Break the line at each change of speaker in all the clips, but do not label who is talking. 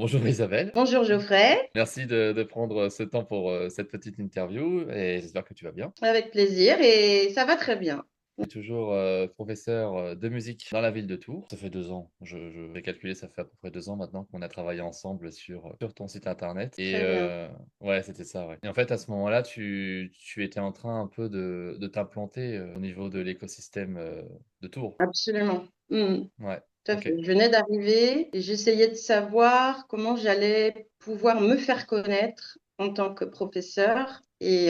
Bonjour Isabelle,
Bonjour Geoffrey,
merci de prendre ce temps pour cette petite interview et j'espère que tu vas bien.
avec plaisir et ça va très bien.
Je suis toujours professeur de musique dans la ville de Tours. Ça fait 2 ans, je vais calculer, ça fait à peu près 2 ans maintenant qu'on a travaillé ensemble sur ton site internet. Et
Très bien.
ouais, c'était ça, ouais. Et en fait, à ce moment-là, tu étais en train un peu de t'implanter au niveau de l'écosystème de Tours.
Absolument.
Ouais,
Tout à fait.
ok.
Je venais d'arriver et j'essayais de savoir comment j'allais pouvoir me faire connaître en tant que professeur. Et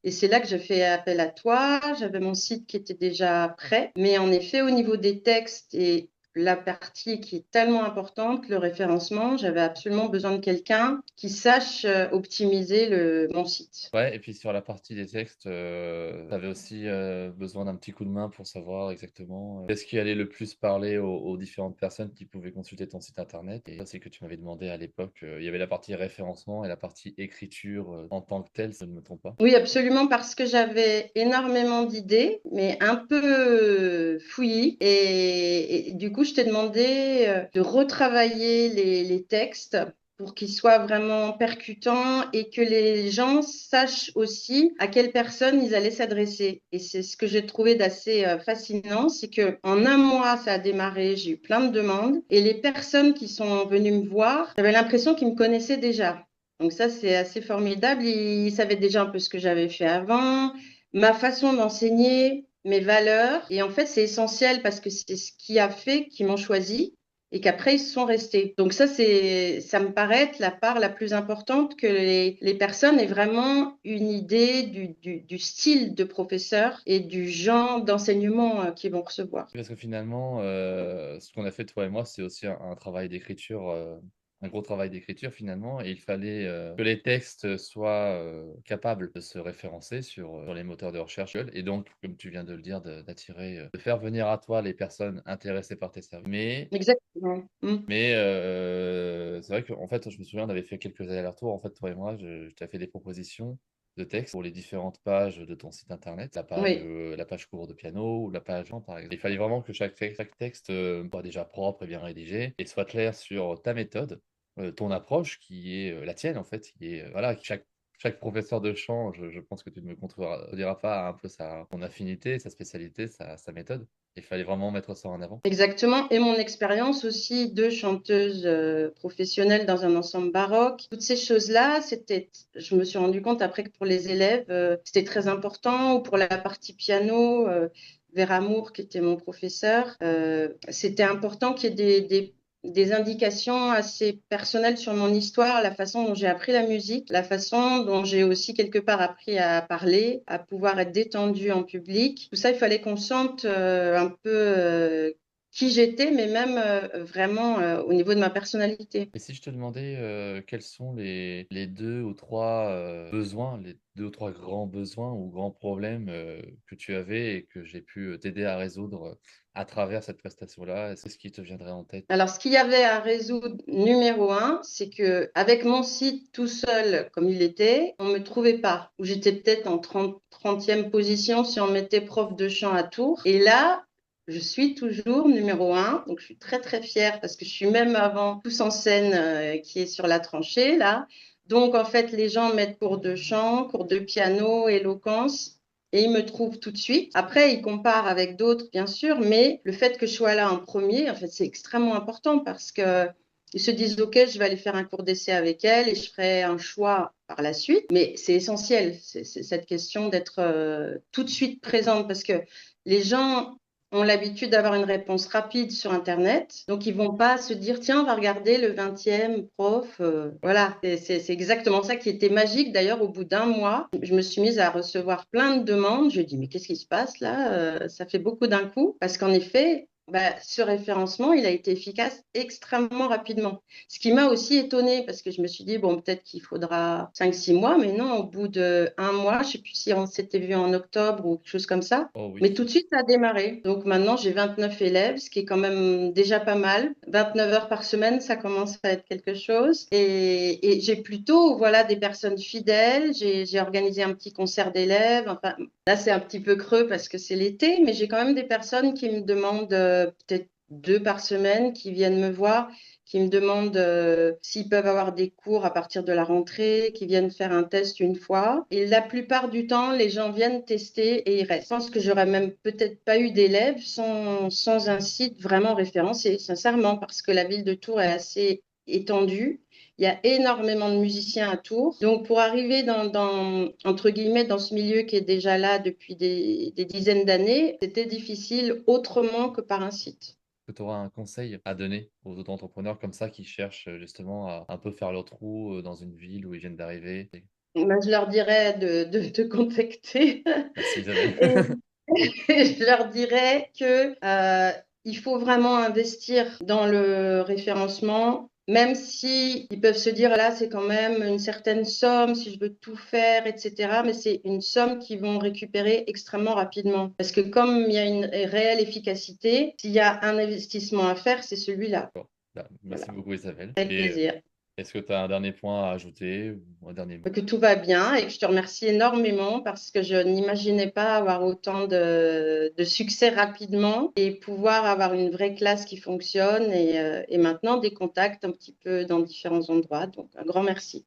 c'est là que j'ai fait appel à toi. J'avais mon site qui était déjà prêt. Mais en effet, au niveau des textes et la partie qui est tellement importante, le référencement, j'avais absolument besoin de quelqu'un qui sache optimiser mon site.
Ouais, et puis sur la partie des textes, tu avais aussi besoin d'un petit coup de main pour savoir exactement qu'est-ce qui allait le plus parler aux différentes personnes qui pouvaient consulter ton site internet. Et c'est que tu m'avais demandé à l'époque, il y avait la partie référencement et la partie écriture en tant que telle, si je ne me trompe pas.
Oui, absolument, parce que j'avais énormément d'idées, mais un peu fouillis. Et du coup, je t'ai demandé de retravailler les textes pour qu'ils soient vraiment percutants et que les gens sachent aussi à quelle personne ils allaient s'adresser. Et c'est ce que j'ai trouvé d'assez fascinant, c'est que en un mois, ça a démarré, j'ai eu plein de demandes et les personnes qui sont venues me voir, j'avais l'impression qu'ils me connaissaient déjà. Donc ça, c'est assez formidable. Ils savaient déjà un peu ce que j'avais fait avant, ma façon d'enseigner, mes valeurs. Et en fait, c'est essentiel parce que c'est ce qui a fait qu'ils m'ont choisi et qu'après, ils sont restés. Donc ça me paraît être la part la plus importante que les personnes aient vraiment une idée du style de professeur et du genre d'enseignement qu'ils vont recevoir.
Parce que finalement, ce qu'on a fait toi et moi, c'est aussi un travail d'écriture, un gros travail d'écriture finalement, et il fallait que les textes soient capables de se référencer sur les moteurs de recherche, et donc, comme tu viens de le dire, d'attirer, de faire venir à toi les personnes intéressées par tes services.
Exactement.
Mais c'est vrai qu'en fait, je me souviens, on avait fait quelques allers-retours, en fait, toi et moi, je t'avais fait des propositions de texte pour les différentes pages de ton site internet,
Oui.
la page cours de piano ou la page chant, par exemple. Il fallait vraiment que chaque texte soit déjà propre et bien rédigé et soit clair sur ta méthode, ton approche qui est la tienne, en fait, qui est, voilà, chaque professeur de chant, je pense que tu ne me contrediras pas, a un peu son affinité, sa spécialité, sa méthode. Il fallait vraiment mettre ça en avant.
Exactement. Et mon expérience aussi de chanteuse professionnelle dans un ensemble baroque, toutes ces choses-là, je me suis rendu compte après que pour les élèves, c'était très important, ou pour la partie piano, Vers Amour, qui était mon professeur, c'était important qu'il y ait des indications assez personnelles sur mon histoire, la façon dont j'ai appris la musique, la façon dont j'ai aussi quelque part appris à parler, à pouvoir être détendue en public. Tout ça, il fallait qu'on sente un peu qui j'étais, mais même vraiment au niveau de ma personnalité.
Et si je te demandais quels sont les deux ou trois besoins, les deux ou trois grands besoins ou grands problèmes que tu avais et que j'ai pu t'aider à résoudre à travers cette prestation-là, est-ce ce qui te viendrait en tête?
Alors, ce qu'il y avait à résoudre, numéro un, c'est que avec mon site tout seul, comme il était, on me trouvait pas. Ou j'étais peut-être en 30e position si on mettait prof de chant à Tours. Et là, je suis toujours numéro un. Donc, je suis très, très fière parce que je suis même avant Tous en scène qui est sur la tranchée, là. Donc, en fait, les gens mettent cours de chant, cours de piano, éloquence. Et ils me trouvent tout de suite. Après, ils comparent avec d'autres, bien sûr, mais le fait que je sois là en premier, en fait, c'est extrêmement important parce que ils se disent, OK, je vais aller faire un cours d'essai avec elle et je ferai un choix par la suite. Mais c'est essentiel, c'est cette question d'être tout de suite présente parce que les gens ont l'habitude d'avoir une réponse rapide sur Internet. Donc, ils vont pas se dire, tiens, on va regarder le 20e prof. Voilà, c'est exactement ça qui était magique. D'ailleurs, au bout d'un mois, je me suis mise à recevoir plein de demandes. Je dis, mais qu'est-ce qui se passe là? Ça fait beaucoup d'un coup. Parce qu'en effet, bah, ce référencement, il a été efficace extrêmement rapidement. Ce qui m'a aussi étonnée, parce que je me suis dit, bon, peut-être qu'il faudra 5, 6 mois, mais non, au bout d'un mois, je sais plus si on s'était vu en octobre ou quelque chose comme ça,
Oh oui.
mais tout de suite, ça a démarré. Donc maintenant, j'ai 29 élèves, ce qui est quand même déjà pas mal. 29 heures par semaine, ça commence à être quelque chose. Et j'ai plutôt, voilà, des personnes fidèles. J'ai organisé un petit concert d'élèves. Enfin, là, c'est un petit peu creux parce que c'est l'été, mais j'ai quand même des personnes qui me demandent peut-être 2 par semaine, qui viennent me voir qui me demandent s'ils peuvent avoir des cours à partir de la rentrée, qui viennent faire un test une fois. Et la plupart du temps, les gens viennent tester et ils restent. Je pense que j'aurais même peut-être pas eu d'élèves sans un site vraiment référencé, sincèrement, parce que la ville de Tours est assez étendue. Il y a énormément de musiciens à Tours. Donc, pour arriver entre guillemets, dans ce milieu qui est déjà là depuis des dizaines d'années, c'était difficile autrement que par un site.
Que tu auras un conseil à donner aux auto-entrepreneurs comme ça qui cherchent justement à un peu faire leur trou dans une ville où ils viennent d'arriver?
Ben, je leur dirais de te contacter.
Merci Isabelle.
Et je leur dirais que il faut vraiment investir dans le référencement, même si ils peuvent se dire là, c'est quand même une certaine somme si je veux tout faire, etc. Mais c'est une somme qu'ils vont récupérer extrêmement rapidement. Parce que comme il y a une réelle efficacité, s'il y a un investissement à faire, c'est celui-là.
Bon, bah,
Voilà,
merci beaucoup Isabelle.
avec
Et
plaisir.
est-ce que tu as un dernier point à ajouter ou un dernier mot?
Que tout va bien et que je te remercie énormément parce que je n'imaginais pas avoir autant de succès rapidement et pouvoir avoir une vraie classe qui fonctionne et maintenant des contacts un petit peu dans différents endroits. Donc, un grand merci.